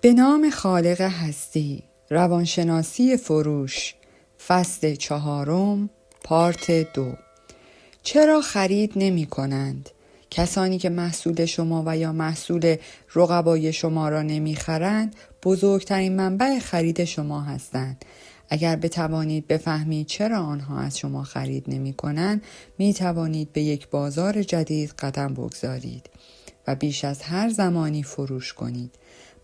به نام خالق هستی، روانشناسی فروش، فصل 4، پارت 2. چرا خرید نمی کنند؟ کسانی که محصول شما و یا محصول رقبای شما را نمی خرند، بزرگترین منبع خرید شما هستند. اگر بتوانید بفهمید چرا آنها از شما خرید نمی کنند، می توانید به یک بازار جدید قدم بگذارید و بیش از هر زمانی فروش کنید.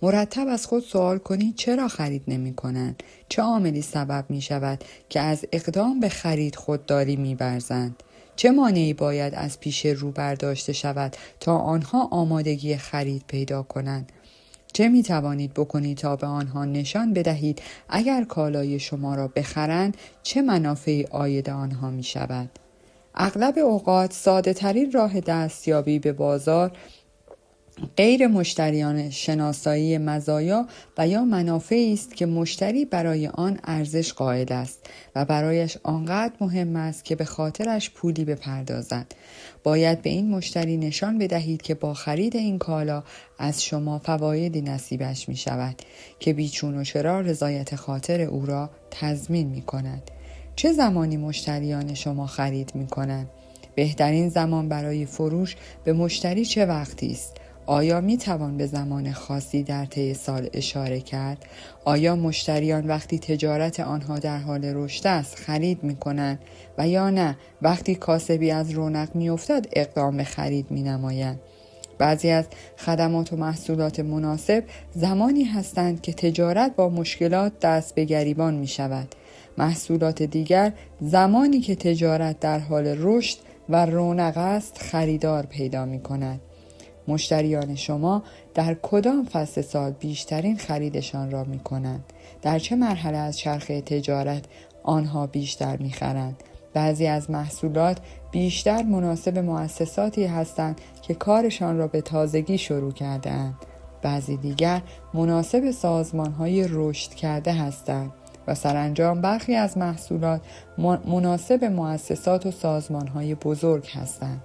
مرتب از خود سوال کنید چرا خرید نمی کنند؟ چه عاملی سبب می شود که از اقدام به خرید خودداری می ورزند؟ چه مانعی باید از پیش رو برداشته شود تا آنها آمادگی خرید پیدا کنند؟ چه می توانید بکنید تا به آنها نشان بدهید اگر کالای شما را بخرند چه منافعی عاید آنها می شود؟ اغلب اوقات ساده ترین راه دستیابی به بازار غیر مشتریان شناسایی مزایا و یا منافعی است که مشتری برای آن ارزش قائل است و برایش آنقدر مهم است که به خاطرش پولی بپردازد. باید به این مشتری نشان بدهید که با خرید این کالا از شما فوایدی نصیبش می شود که بیچون و چرا رضایت خاطر او را تضمین می کند. چه زمانی مشتریان شما خرید می کنند؟ بهترین زمان برای فروش به مشتری چه وقتی است؟ آیا می توان به زمان خاصی در طی سال اشاره کرد؟ آیا مشتریان وقتی تجارت آنها در حال رشد است خرید می کنند و یا نه وقتی کاسبی از رونق می افتد اقدام به خرید می نمایند؟ بعضی از خدمات و محصولات مناسب زمانی هستند که تجارت با مشکلات دست به گریبان می شود. محصولات دیگر زمانی که تجارت در حال رشد و رونق است خریدار پیدا می کند. مشتریان شما در کدام فصل سال بیشترین خریدشان را می کنند؟ در چه مرحله از چرخه تجارت آنها بیشتر می خرند؟ بعضی از محصولات بیشتر مناسب مؤسساتی هستند که کارشان را به تازگی شروع کرده اند. بعضی دیگر مناسب سازمان‌های رشد کرده هستند و سرانجام برخی از محصولات مناسب مؤسسات و سازمان‌های بزرگ هستند.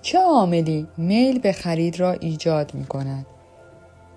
چه عاملی میل به خرید را ایجاد می کند؟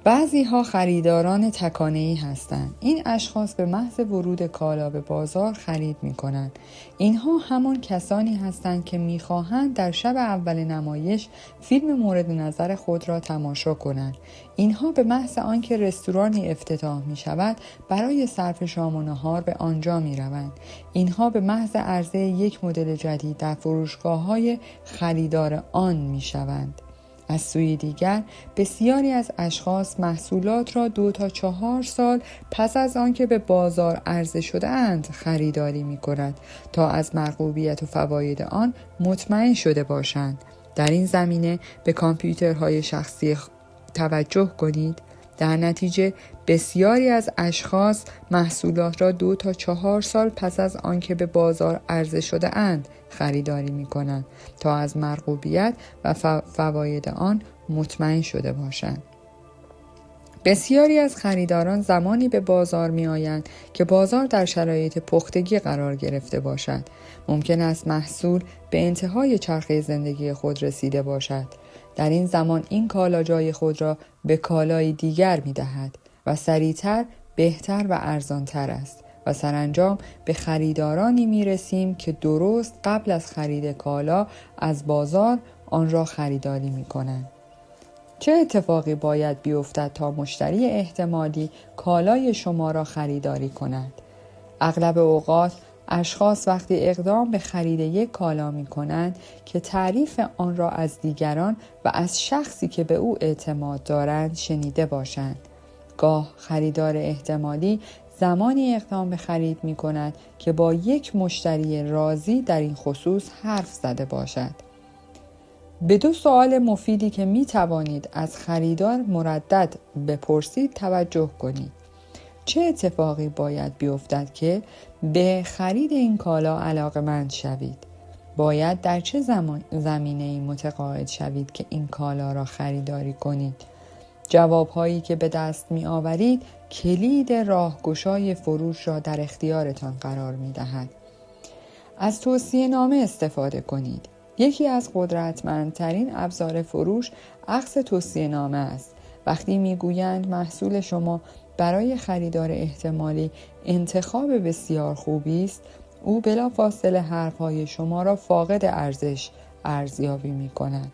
بعضی ها خریداران تکانه‌ای هستند. این اشخاص به محض ورود کالا به بازار خرید می کنند. اینها همان کسانی هستند که می خواهند در شب اول نمایش فیلم مورد نظر خود را تماشا کنند. اینها به محض آنکه رستورانی افتتاح می شود برای صرف شام و نهار به آنجا می روند. اینها به محض عرضه یک مدل جدید در فروشگاه‌های خریدار آن می شوند. از سوی دیگر بسیاری از اشخاص محصولات را 2 تا 4 سال پس از آنکه به بازار عرضه شده اند خریداری می کند تا از مرغوبیت و فواید آن مطمئن شده باشند. در این زمینه به کامپیوترهای شخصی توجه کنید. در نتیجه بسیاری از اشخاص محصولات را 2 تا 4 سال پس از آنکه به بازار عرضه شده اند خریداری می کنند تا از مرغوبیت و فواید آن مطمئن شده باشند. بسیاری از خریداران زمانی به بازار می آیند که بازار در شرایط پختگی قرار گرفته باشد. ممکن است محصول به انتهای چرخه زندگی خود رسیده باشد. در این زمان این کالا جای خود را به کالای دیگر می دهد و سریعتر، بهتر و ارزانتر است و سرانجام به خریدارانی می رسیم که درست قبل از خرید کالا از بازار آن را خریداری می کنند. چه اتفاقی باید بیفتد تا مشتری احتمالی کالای شما را خریداری کند؟ اغلب اوقات اشخاص وقتی اقدام به خرید یک کالا می کنند که تعریف آن را از دیگران و از شخصی که به او اعتماد دارند شنیده باشند. گاه خریدار احتمالی زمانی اقدام به خرید می کند که با یک مشتری راضی در این خصوص حرف زده باشد. به 2 سوال مفیدی که می توانید از خریدار مردد بپرسید توجه کنید. چه اتفاقی باید بیفتد که به خرید این کالا علاقه‌مند شوید؟ باید در چه زمینه‌ای متقاعد شوید که این کالا را خریداری کنید؟ جوابهایی که به دست می آورید کلید راهگشای فروش را در اختیارتان قرار می دهد. از توصیه نامه استفاده کنید. یکی از قدرتمندترین ابزار فروش عکس توصیه نامه است وقتی میگویند محصول شما برای خریدار احتمالی انتخاب بسیار خوبی است، او بلافاصله حرفهای شما را فاقد ارزش ارزیابی می‌کند.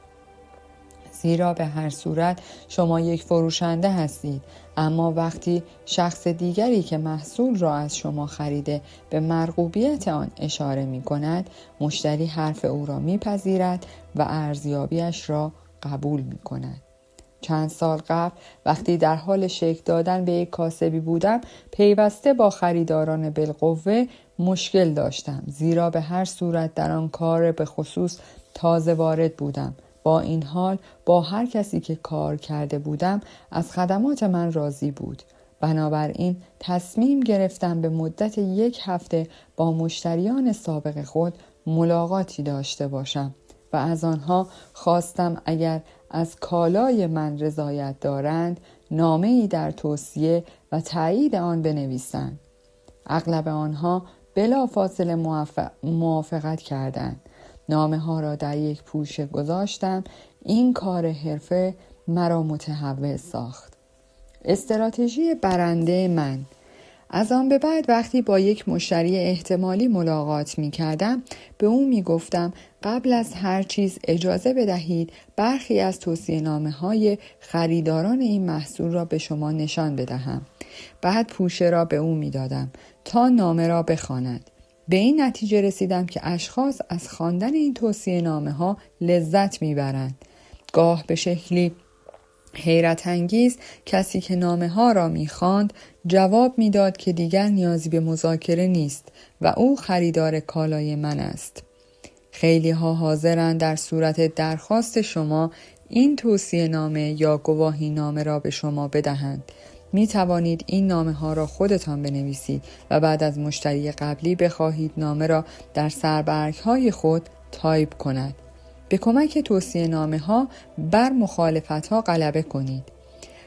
زیرا به هر صورت شما یک فروشنده هستید، اما وقتی شخص دیگری که محصول را از شما خریده به مرغوبیت آن اشاره می کند، مشتری حرف او را می پذیرد و ارزیابیش را قبول می کند. چند سال قبل وقتی در حال شکل دادن به یک کاسبی بودم، پیوسته با خریداران بالقوه مشکل داشتم، زیرا به هر صورت در آن کار به خصوص تازه وارد بودم. با این حال با هر کسی که کار کرده بودم از خدمات من راضی بود. بنابراین تصمیم گرفتم به مدت 1 هفته با مشتریان سابق خود ملاقاتی داشته باشم و از آنها خواستم اگر از کالای من رضایت دارند نامه‌ای در توصیه و تایید آن بنویسند. اغلب آنها بلافاصله موافقت کردند. نامه ها را در یک پوشه گذاشتم. این کار حرفه مرا متحول ساخت. استراتژی برنده من: از آن به بعد وقتی با یک مشتری احتمالی ملاقات می کردم به او می گفتم قبل از هر چیز اجازه بدهید برخی از توصیه‌نامه های خریداران این محصول را به شما نشان بدهم. بعد پوشه را به او می دادم تا نامه را بخواند. به این نتیجه رسیدم که اشخاص از خواندن این توصیه‌نامه ها لذت می برند. گاه به شکلی حیرت انگیز کسی که نامه ها را می خواند جواب می داد که دیگر نیازی به مذاکره نیست و او خریدار کالای من است. خیلی ها حاضرند در صورت درخواست شما این توصیه نامه یا گواهی نامه را به شما بدهند. می توانید این نامه ها را خودتان بنویسید و بعد از مشتری قبلی بخواهید نامه را در سربرگ های خود تایپ کند. به کمک توصیه نامه ها بر مخالفت ها غلبه کنید.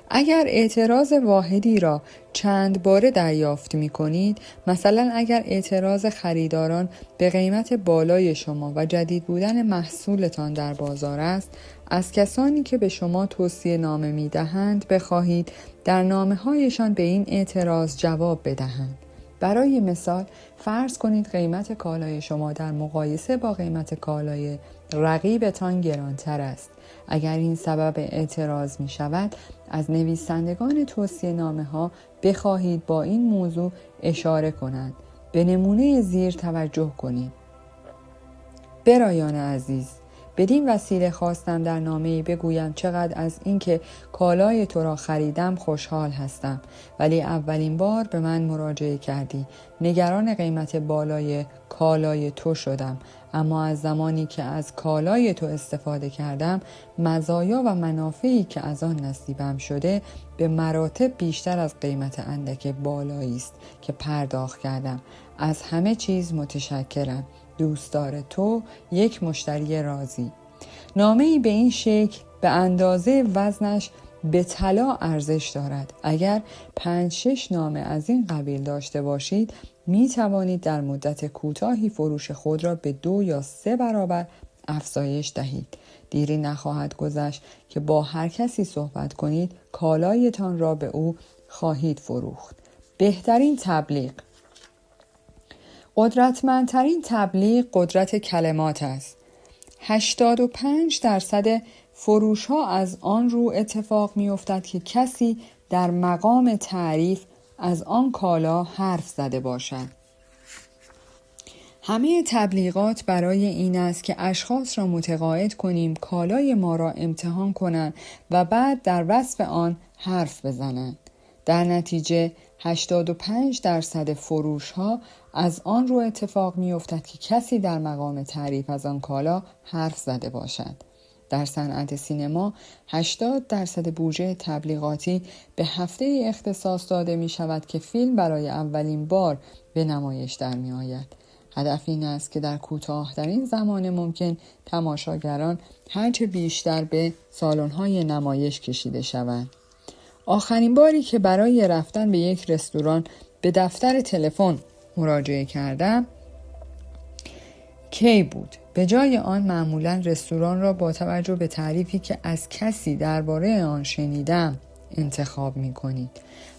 اگر اعتراض واحدی را چند باره دریافت می کنید، مثلا اگر اعتراض خریداران به قیمت بالای شما و جدید بودن محصولتان در بازار است، از کسانی که به شما توصیه نامه می دهند بخواهید در نامه هایشان به این اعتراض جواب بدهند. برای مثال فرض کنید قیمت کالای شما در مقایسه با قیمت کالای رقیبتان گرانتر است. اگر این سبب اعتراض می شود، از نویسندگان توصیه نامه ها بخواهید با این موضوع اشاره کنند. به نمونه زیر توجه کنید. برایان عزیز، بدین وسیله خواستم در نامه‌ای بگویم چقدر از اینکه کالای تو را خریدم خوشحال هستم، ولی اولین بار به من مراجعه کردی. نگران قیمت بالای کالای تو شدم، اما از زمانی که از کالای تو استفاده کردم، مزایا و منافعی که از آن نصیبم شده به مراتب بیشتر از قیمت اندک بالایی است که پرداخت کردم. از همه چیز متشکرم. دوستدار تو، یک مشتری راضی. نامه‌ای به این شکل به اندازه وزنش به طلا ارزش دارد. اگر 5-6 نامه از این قبیل داشته باشید، می توانید در مدت کوتاهی فروش خود را به 2 یا 3 برابر افزایش دهید. دیری نخواهد گذشت که با هر کسی صحبت کنید، کالایتان را به او خواهید فروخت. بهترین تبلیغ: قدرتمندترین تبلیغ قدرت کلمات است. 85% فروش ها از آن رو اتفاق می افتد که کسی در مقام تعریف از آن کالا حرف زده باشد. همه تبلیغات برای این است که اشخاص را متقاعد کنیم کالای ما را امتحان کنند و بعد در وصف آن حرف بزنند. در نتیجه 85% فروش ها از آن رو اتفاق می افتد که کسی در مقام تعریف از آن کالا حرف زده باشد. در صنعت سینما 80% بودجه تبلیغاتی به هفته اختصاص داده می شود که فیلم برای اولین بار به نمایش در می آید. هدف این است که در کوتاه‌ترین زمان ممکن تماشاگران هرچه بیشتر به سالن‌های نمایش کشیده شوند. آخرین باری که برای رفتن به یک رستوران به دفتر تلفن مراجعه کردم کی بود؟ به جای آن معمولاً رستوران را با توجه به تعریفی که از کسی درباره آن شنیدم انتخاب می کنید.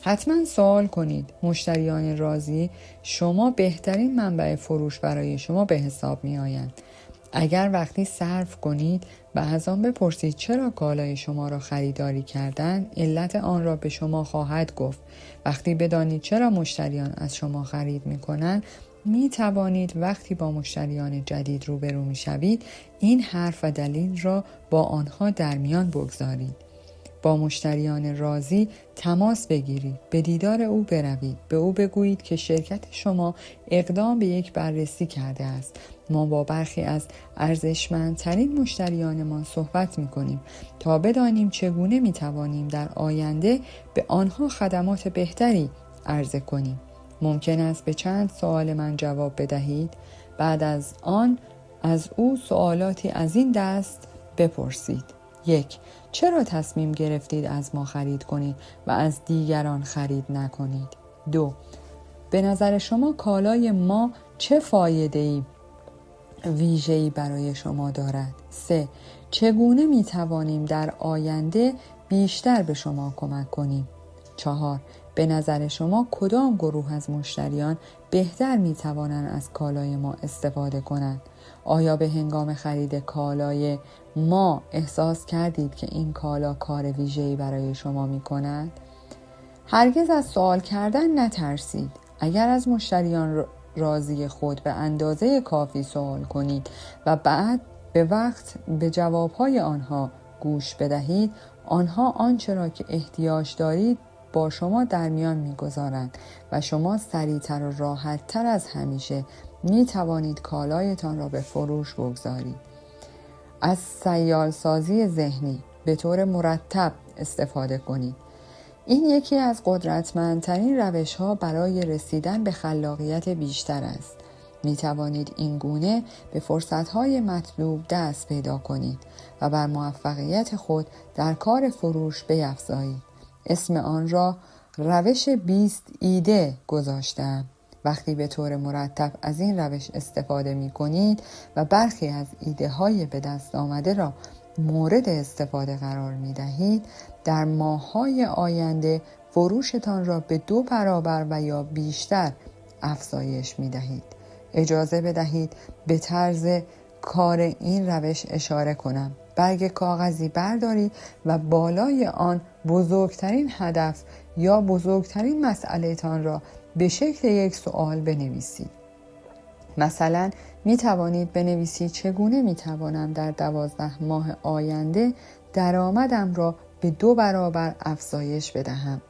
حتما سوال کنید مشتریان راضی شما بهترین منبع فروش برای شما به حساب می آیند. اگر وقتی صرف کنید و از آن بپرسید چرا کالای شما را خریداری کردند، علت آن را به شما خواهد گفت. وقتی بدانید چرا مشتریان از شما خرید می کنند، می توانید وقتی با مشتریان جدید روبرو می شوید این حرف و دلیل را با آنها در میان بگذارید. با مشتریان راضی تماس بگیرید، به دیدار او بروید، به او بگویید که شرکت شما اقدام به یک بررسی کرده است. ما با برخی از ارزشمندترین مشتریانمان صحبت می‌کنیم تا بدانیم چگونه می‌توانیم در آینده به آنها خدمات بهتری عرضه کنیم. ممکن است به چند سوال من جواب بدهید. بعد از آن از او سوالاتی از این دست بپرسید: 1. چرا تصمیم گرفتید از ما خرید کنید و از دیگران خرید نکنید؟ 2. به نظر شما کالای ما چه فایده‌ای ویژه‌ای برای شما دارد؟ 3. چگونه می توانیم در آینده بیشتر به شما کمک کنیم؟ 4. به نظر شما کدام گروه از مشتریان بهتر می توانند از کالای ما استفاده کنند؟ آیا به هنگام خرید کالای ما احساس کردید که این کالا کار ویژه‌ای برای شما می کند؟ هرگز از سوال کردن نترسید. اگر از مشتریان راضی خود به اندازه کافی سوال کنید و بعد به وقت به جوابهای آنها گوش بدهید، آنها آنچه را که احتیاج دارید با شما در میان می‌گذارند و شما سریعتر و راحت‌تر از همیشه می‌توانید کالایتان را به فروش بگذارید. از سیالسازی ذهنی به طور مرتب استفاده کنید. این یکی از قدرتمندترین روش‌ها برای رسیدن به خلاقیت بیشتر است. می توانید این گونه به فرصت‌های مطلوب دست پیدا کنید و بر موفقیت خود در کار فروش بیفزایید. اسم آن را روش 20 ایده گذاشتم. وقتی به طور مرتب از این روش استفاده می کنید و برخی از ایده های به دست آمده را مورد استفاده قرار می دهید، در ماه‌های آینده فروشتان را به 2 برابر و یا بیشتر افزایش می دهید. اجازه بدهید به طرز کار این روش اشاره کنم. برگ کاغذی بردارید و بالای آن بزرگترین هدف یا بزرگترین مسئله تان را به شکل یک سوال بنویسید. مثلا می توانید بنویسید چگونه می توانم در 12 ماه آینده درآمدم را به 2 برابر افزایش بدهم.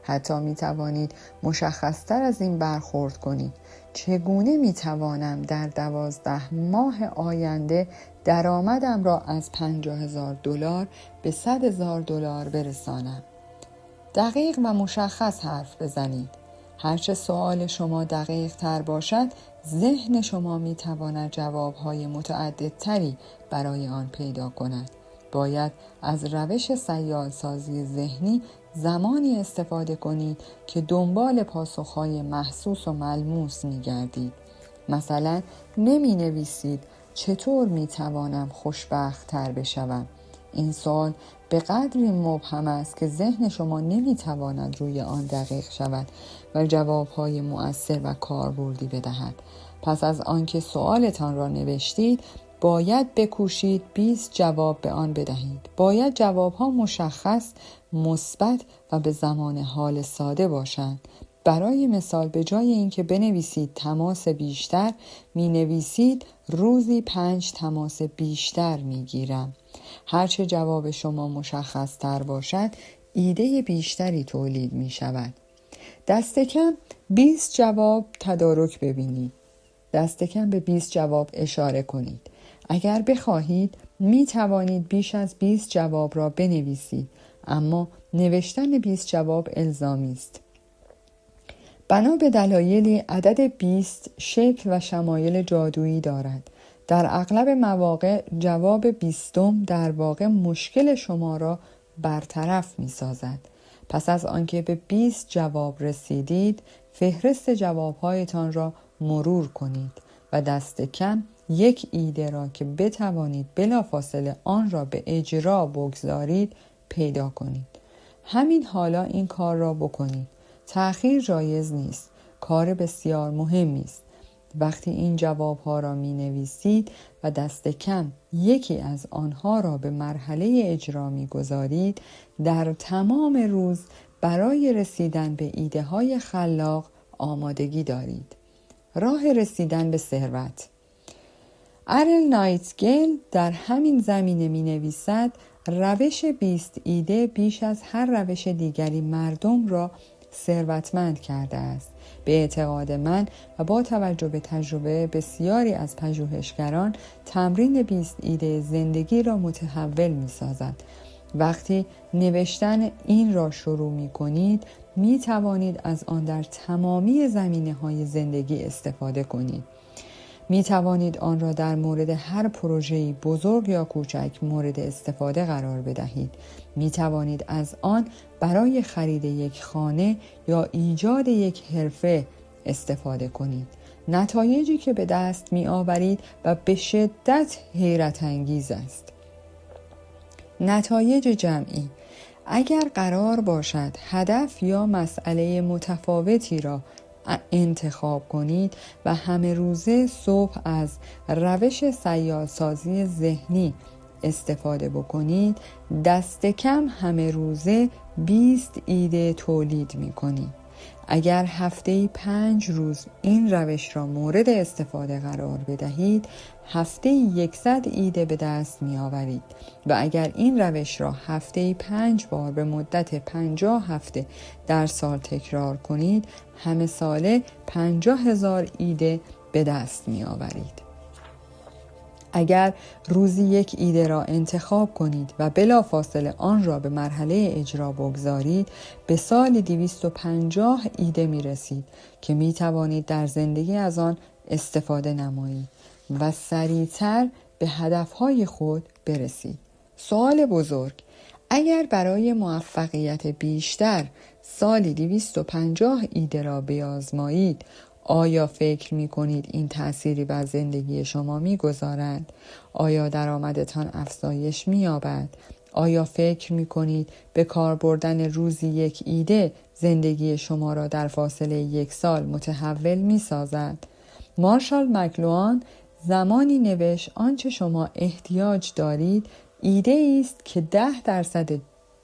حتی می توانید مشخص‌تر از این برخورد کنید: چگونه می توانم در 12 ماه آینده درآمدم را از $50,000 به $100,000 برسانم. دقیق و مشخص حرف بزنید. هرچه سوال شما دقیق تر باشد، ذهن شما می تواند جوابهای متعددتری برای آن پیدا کند. باید از روش سیالسازی ذهنی زمانی استفاده کنید که دنبال پاسخهای محسوس و ملموس می گردید. مثلا نمی نویسید چطور می توانم خوشبخت تر بشوم. این سوال به قدری مبهم است که ذهن شما نمی تواند روی آن دقیق شود و جوابهای مؤثر و کاربردی بدهد. پس از آنکه سوالتان را نوشتید، باید بکوشید 20 جواب به آن بدهید. باید جوابها مشخص، مثبت و به زمان حال ساده باشند. برای مثال به جای اینکه بنویسید تماس بیشتر، می نویسید روزی 5 تماس بیشتر می گیرم. هرچه جواب شما مشخص تر باشد، ایده بیشتری تولید می شود. دست کم 20 جواب تدارک ببینید. دست کم به 20 جواب اشاره کنید. اگر بخواهید می توانید بیش از 20 جواب را بنویسید، اما نوشتن 20 جواب الزامی است. بنا به دلایلی عدد 20 شکل و شمایل جادویی دارد. در اغلب مواقع جواب 20 در واقع مشکل شما را برطرف می سازد. پس از آنکه به 20 جواب رسیدید، فهرست جوابهایتان را مرور کنید و دست کم یک ایده را که بتوانید بلافاصله آن را به اجرا بگذارید پیدا کنید. همین حالا این کار را بکنید. تأخیر جایز نیست. کار بسیار مهمی است. وقتی این جوابها را می نویسید و دست کم یکی از آنها را به مرحله اجرا می گذارید، در تمام روز برای رسیدن به ایده های خلاق آمادگی دارید. راه رسیدن به ثروت. ارل نایتگیل در همین زمینه می نویسد: روش 20 ایده بیش از هر روش دیگری مردم را ثروتمند کرده است. به اعتقاد من و با توجه به تجربه بسیاری از پژوهشگران، تمرین 20 ایده زندگی را متحول می سازد. وقتی نوشتن این را شروع می کنید، می توانید از آن در تمامی زمینه‌های زندگی استفاده کنید. می توانید آن را در مورد هر پروژه‌ای بزرگ یا کوچک مورد استفاده قرار بدهید. می توانید از آن برای خرید یک خانه یا ایجاد یک حرفه استفاده کنید. نتایجی که به دست می آورید و به شدت حیرت انگیز است. نتایج جمعی: اگر قرار باشد هدف یا مسئله متفاوتی را انتخاب کنید و همه روزه صبح از روش سیارسازی ذهنی استفاده بکنید، دست کم همه روزه 20 ایده تولید می کنید. اگر هفته‌ای 5 روز این روش را مورد استفاده قرار بدهید، هفته‌ای 100 ایده به دست می آورید و اگر این روش را هفته‌ای 5 بار به مدت 50 هفته در سال تکرار کنید، همه ساله 50,000 ایده به دست می آورید. اگر روزی یک ایده را انتخاب کنید و بلافاصله آن را به مرحله اجرا بگذارید، به سال 250 ایده می رسید که می توانید در زندگی از آن استفاده نمایید و سریعتر به هدفهای خود برسید. سوال بزرگ: اگر برای موفقیت بیشتر سالی 250 ایده را بیازمایید، آیا فکر می کنید این تأثیری بر زندگی شما می گذارد؟ آیا درآمدتان افزایش می یابد؟ آیا فکر می کنید به کار بردن روزی یک ایده زندگی شما را در فاصله 1 سال متحول می سازد؟ مارشال مکلوهان زمانی نوشت: آنچه شما احتیاج دارید ایده است که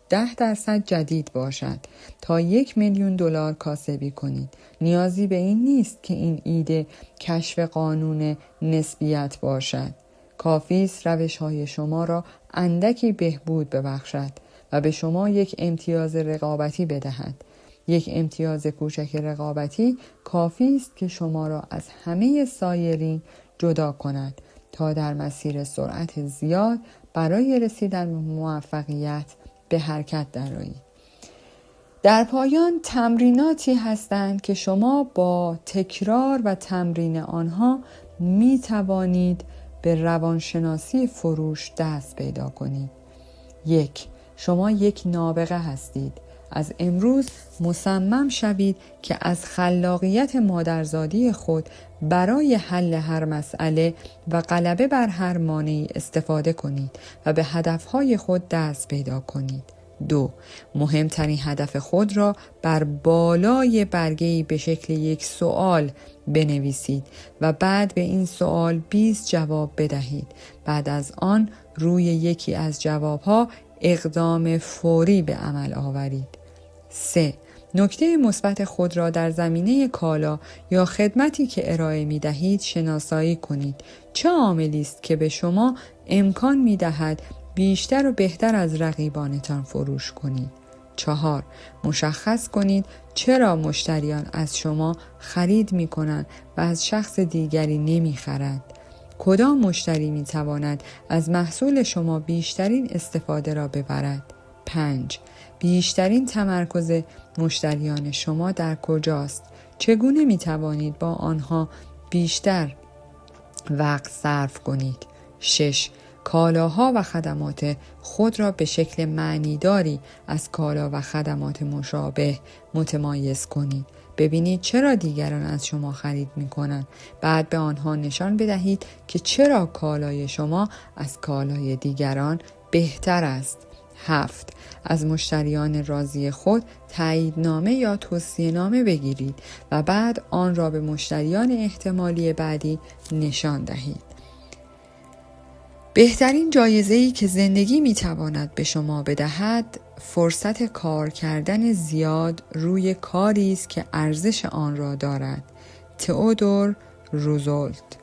10% جدید باشد تا $1,000,000 کاسبی کنید. نیازی به این نیست که این ایده کشف قانون نسبیت باشد. کافی است روش‌های شما را اندکی بهبود ببخشد و به شما یک امتیاز رقابتی بدهد. یک امتیاز کوچک رقابتی کافی است که شما را از همه سایرین جدا کند تا در مسیر سرعت زیاد برای رسیدن به موفقیت به حرکت درآیید. در پایان تمریناتی هستند که شما با تکرار و تمرین آنها می توانید به روانشناسی فروش دست پیدا کنید. 1. شما یک نابغه هستید. از امروز مصمم شوید که از خلاقیت مادرزادی خود برای حل هر مسئله و غلبه بر هر مانعی استفاده کنید و به هدفهای خود دست پیدا کنید. 2. مهمترین هدف خود را بر بالای برگه‌ای به شکل یک سوال بنویسید و بعد به این سوال 20 جواب بدهید. بعد از آن روی یکی از جوابها اقدام فوری به عمل آورید. 3. نکته مثبت خود را در زمینه کالا یا خدمتی که ارائه می دهید شناسایی کنید. چه عاملی است که به شما امکان می دهد بیشتر و بهتر از رقیبانتان فروش کنید؟ 4. مشخص کنید چرا مشتریان از شما خرید می کنند و از شخص دیگری نمی خرند. کدام مشتری می تواند از محصول شما بیشترین استفاده را ببرد؟ 5. بیشترین تمرکز مشتریان شما در کجاست؟ چگونه می توانید با آنها بیشتر وقت صرف کنید؟ 6. کالاها و خدمات خود را به شکل معنیداری از کالا و خدمات مشابه متمایز کنید. ببینید چرا دیگران از شما خرید می کنند. بعد به آنها نشان بدهید که چرا کالای شما از کالای دیگران بهتر است. 7. از مشتریان راضی خود تاییدنامه یا توصیه‌نامه بگیرید و بعد آن را به مشتریان احتمالی بعدی نشان دهید. بهترین جایزه‌ای که زندگی می‌تواند به شما بدهد، فرصت کار کردن زیاد روی کاری است که ارزش آن را دارد. تئودور روزولت